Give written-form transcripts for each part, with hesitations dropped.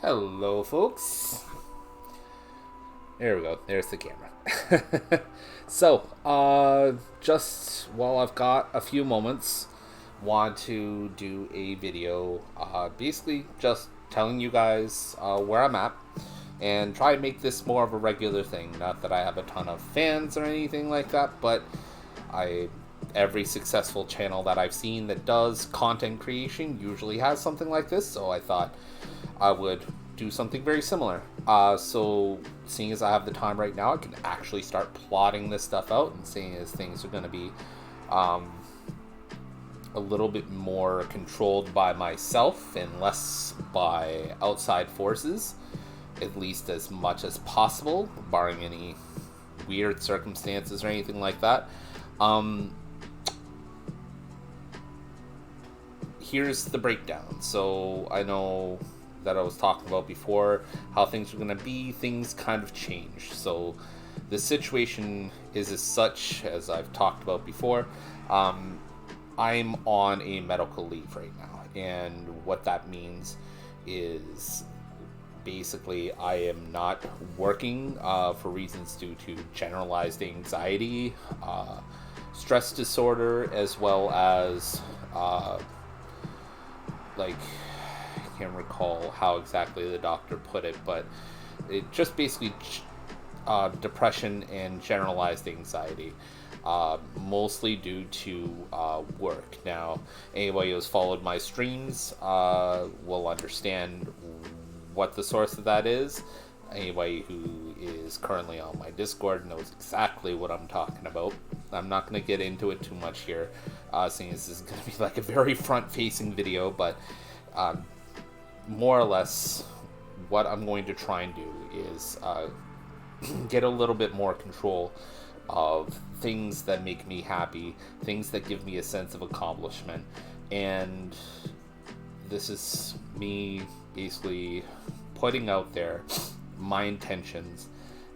Hello, folks. There we go. There's the camera. Just while I've got a few moments, want to do a video, basically just telling you guys where I'm at, and try to make this more of a regular thing. Not that I have a ton of fans or anything like that, but I every successful channel that I've seen that does content creation usually has something like this, so I thought I would do something very similar. So seeing as I have the time right now, I can actually start plotting this stuff out, and seeing as things are going to be a little bit more controlled by myself and less by outside forces, at least as much as possible, barring any weird circumstances or anything like that. Here's the breakdown. So I know that I was talking about before how things are going to be. Things kind of change. So the situation is as such as I've talked about before. I'm on a medical leave right now, and what that means is basically I am not working for reasons due to generalized anxiety, stress disorder, as well as like, I can't recall how exactly the doctor put it, but it just basically depression and generalized anxiety, mostly due to work. Now, anybody who's followed my streams will understand what the source of that is. Anybody who is currently on my Discord knows exactly what I'm talking about. I'm not going to get into it too much here, seeing as this is going to be like a very front-facing video, but more or less what I'm going to try and do is get a little bit more control of things that make me happy, things that give me a sense of accomplishment, and this is me basically putting out there my intentions,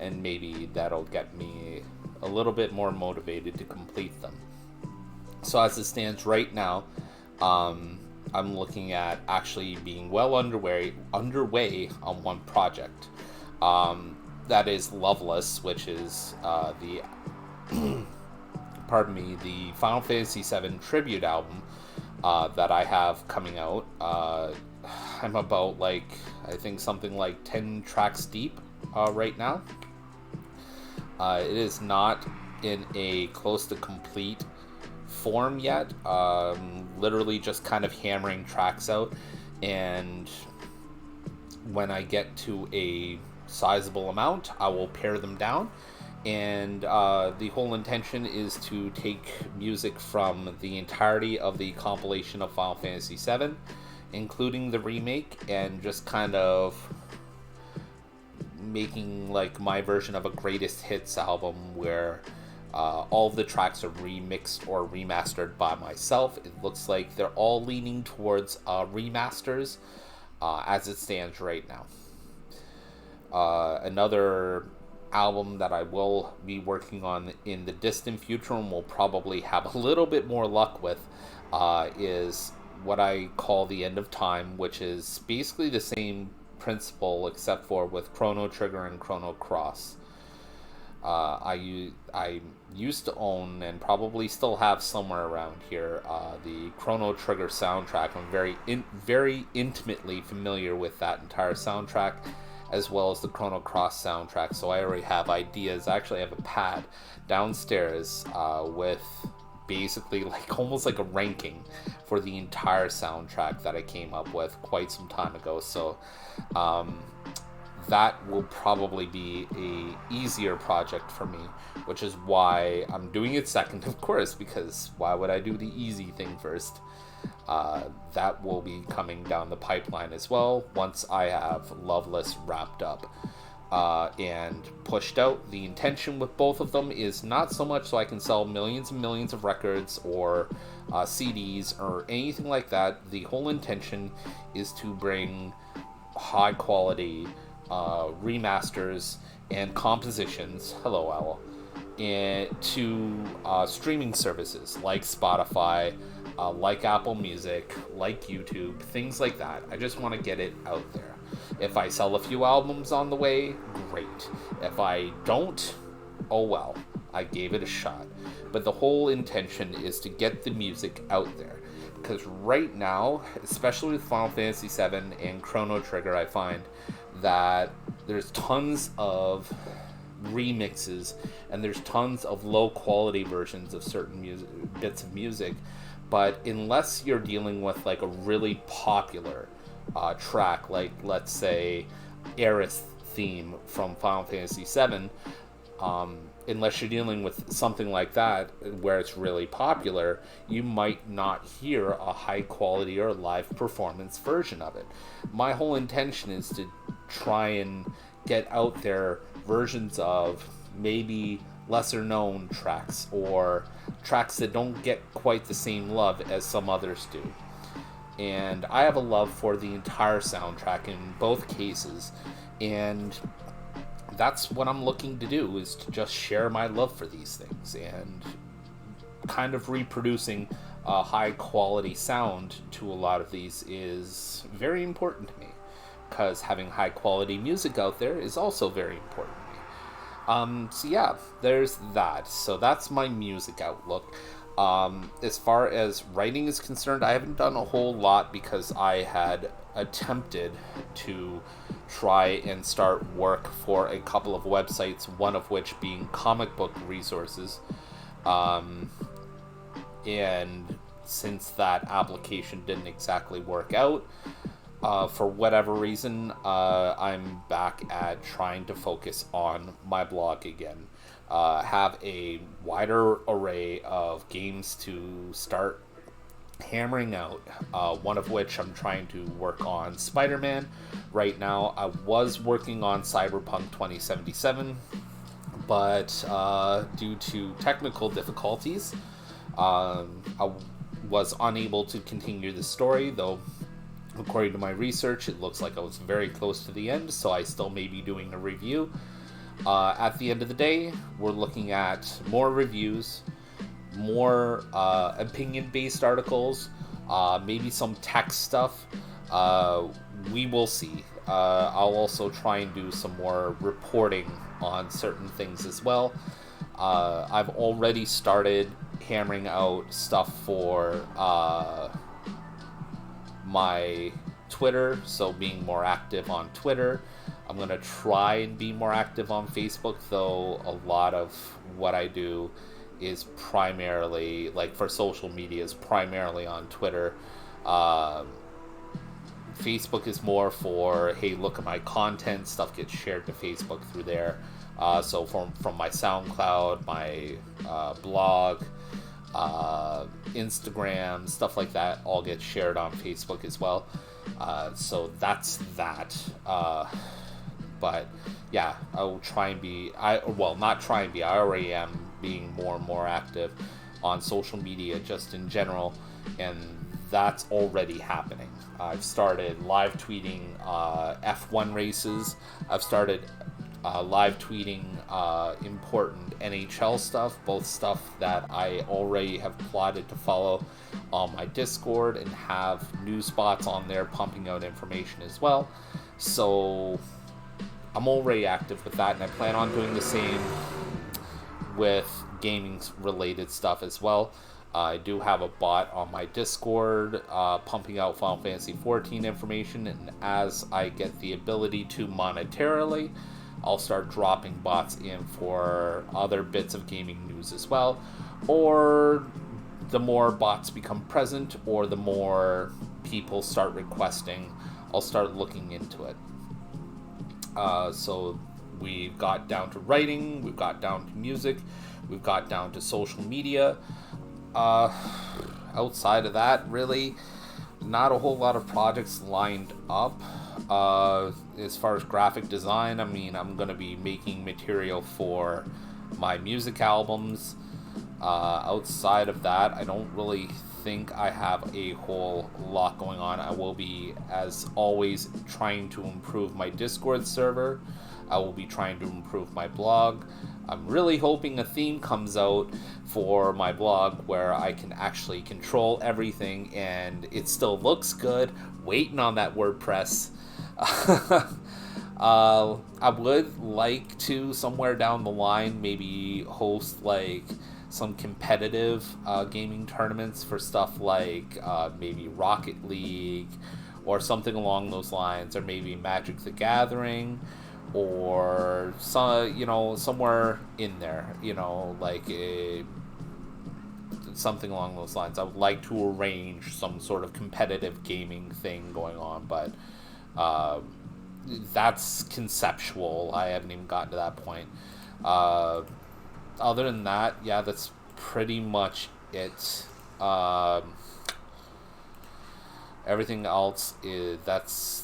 and maybe that'll get me a little bit more motivated to complete them. So as it stands right now, I'm looking at actually being well underway on one project. That is Loveless, which is the the Final Fantasy VII tribute album that I have coming out. I'm about I think something like 10 tracks deep right now. It is not in a close to complete form yet. Literally just kind of hammering tracks out, and when I get to a sizable amount, I will pare them down, and the whole intention is to take music from the entirety of the compilation of Final Fantasy VII, including the remake, and just kind of making like my version of a greatest hits album where all of the tracks are remixed or remastered by myself. It looks like they're all leaning towards remasters as it stands right now. Another album that I will be working on in the distant future and will probably have a little bit more luck with is what I call The End of Time, which is basically the same principle except for with Chrono Trigger and Chrono Cross. I used to own and probably still have somewhere around here the Chrono Trigger soundtrack. I'm very intimately familiar with that entire soundtrack, as well as the Chrono Cross soundtrack, so I already have ideas. I actually have a pad downstairs with basically almost like a ranking for the entire soundtrack that I came up with quite some time ago. So that will probably be a easier project for me, which is why I'm doing it second, of course, because why would I do the easy thing first? That will be coming down the pipeline as well once I have Loveless wrapped up and pushed out. The intention with both of them is not so much so I can sell millions and millions of records or CDs or anything like that. The whole intention is to bring high quality remasters and compositions, hello Owl, to streaming services like Spotify, like Apple Music, like YouTube, things like that. I just want to get it out there. If I sell a few albums on the way, great. If I don't, oh well, I gave it a shot. But the whole intention is to get the music out there. Because right now, especially with Final Fantasy VII and Chrono Trigger, I find that there's tons of remixes and there's tons of low quality versions of certain bits of music, but unless you're dealing with like a really popular track, like let's say Aerith theme from Final Fantasy VII, unless you're dealing with something like that where it's really popular, you might not hear a high quality or live performance version of it. My whole intention is to try and get out there versions of maybe lesser known tracks or tracks that don't get quite the same love as some others do. And I have a love for the entire soundtrack in both cases, and that's what I'm looking to do, is to just share my love for these things, and kind of reproducing a high quality sound to a lot of these is very important to me, because having high quality music out there is also very important to me. So yeah, there's that. So that's my music outlook. As far as writing is concerned, I haven't done a whole lot because I had attempted to try and start work for a couple of websites, one of which being Comic Book Resources. And since that application didn't exactly work out, for whatever reason, I'm back at trying to focus on my blog again. Have a wider array of games to start hammering out, one of which I'm trying to work on Spider-Man. Right now, I was working on Cyberpunk 2077, but due to technical difficulties, I was unable to continue the story, though according to my research, it looks like I was very close to the end, so I still may be doing a review. At the end of the day, we're looking at more reviews, more opinion-based articles, maybe some text stuff. We will see. I'll also try and do some more reporting on certain things as well. I've already started hammering out stuff for my Twitter, so being more active on Twitter. I'm going to try and be more active on Facebook, though a lot of what I do is primarily, like for social media, is primarily on Twitter. Facebook is more for, hey, look at my content, stuff gets shared to Facebook through there. So from my SoundCloud, my blog, Instagram, stuff like that, all gets shared on Facebook as well. So that's that. But yeah, I will try and be, I already am being more and more active on social media just in general, and that's already happening. I've started live tweeting F1 races. I've started live tweeting important NHL stuff, both stuff that I already have plotted to follow on my Discord, and have news spots on there pumping out information as well. So I'm already active with that, and I plan on doing the same with gaming related stuff as well. I do have a bot on my Discord pumping out Final Fantasy XIV information, and as I get the ability to monetarily, I'll start dropping bots in for other bits of gaming news as well. Or the more bots become present, or the more people start requesting, I'll start looking into it. So we've got down to writing, we've got down to music, we've got down to social media. Outside of that, really, not a whole lot of projects lined up. As far as graphic design, I mean, I'm going to be making material for my music albums. Outside of that, I don't really think I have a whole lot going on. I will be, as always, trying to improve my Discord server. I will be trying to improve my blog. I'm really hoping a theme comes out for my blog where I can actually control everything and it still looks good. Waiting on that WordPress. I would like to, somewhere down the line, maybe host like some competitive gaming tournaments for stuff like maybe Rocket League or something along those lines, or maybe Magic the Gathering, or some, somewhere in there, like something along those lines. I would like to arrange some sort of competitive gaming thing going on, but that's conceptual. I haven't even gotten to that point. Other than that, yeah, that's pretty much it. Everything else is that's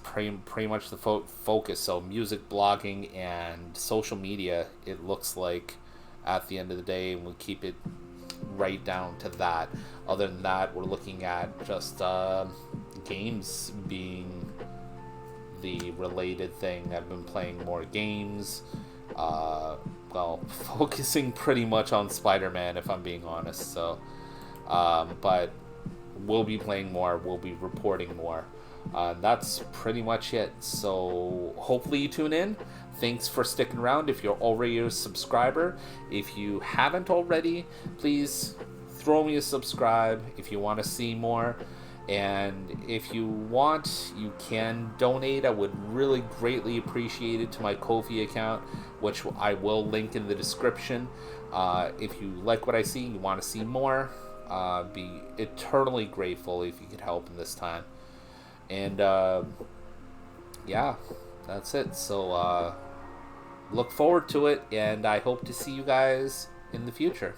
pretty much the focus. So music, blogging, and social media. It looks like at the end of the day, we'll keep it right down to that. Other than that, we're looking at just games being the related thing. I've been playing more games. Focusing pretty much on Spider-Man, if I'm being honest. So, but we'll be playing more. We'll be reporting more. That's pretty much it. So hopefully you tune in. Thanks for sticking around. If you're already a subscriber, if you haven't already, please throw me a subscribe if you want to see more. And if you want, you can donate. I would really greatly appreciate it to my Ko-fi account, which I will link in the description. If you like what I see, you want to see more, be eternally grateful if you could help in this time. And yeah, that's it. So look forward to it, and I hope to see you guys in the future.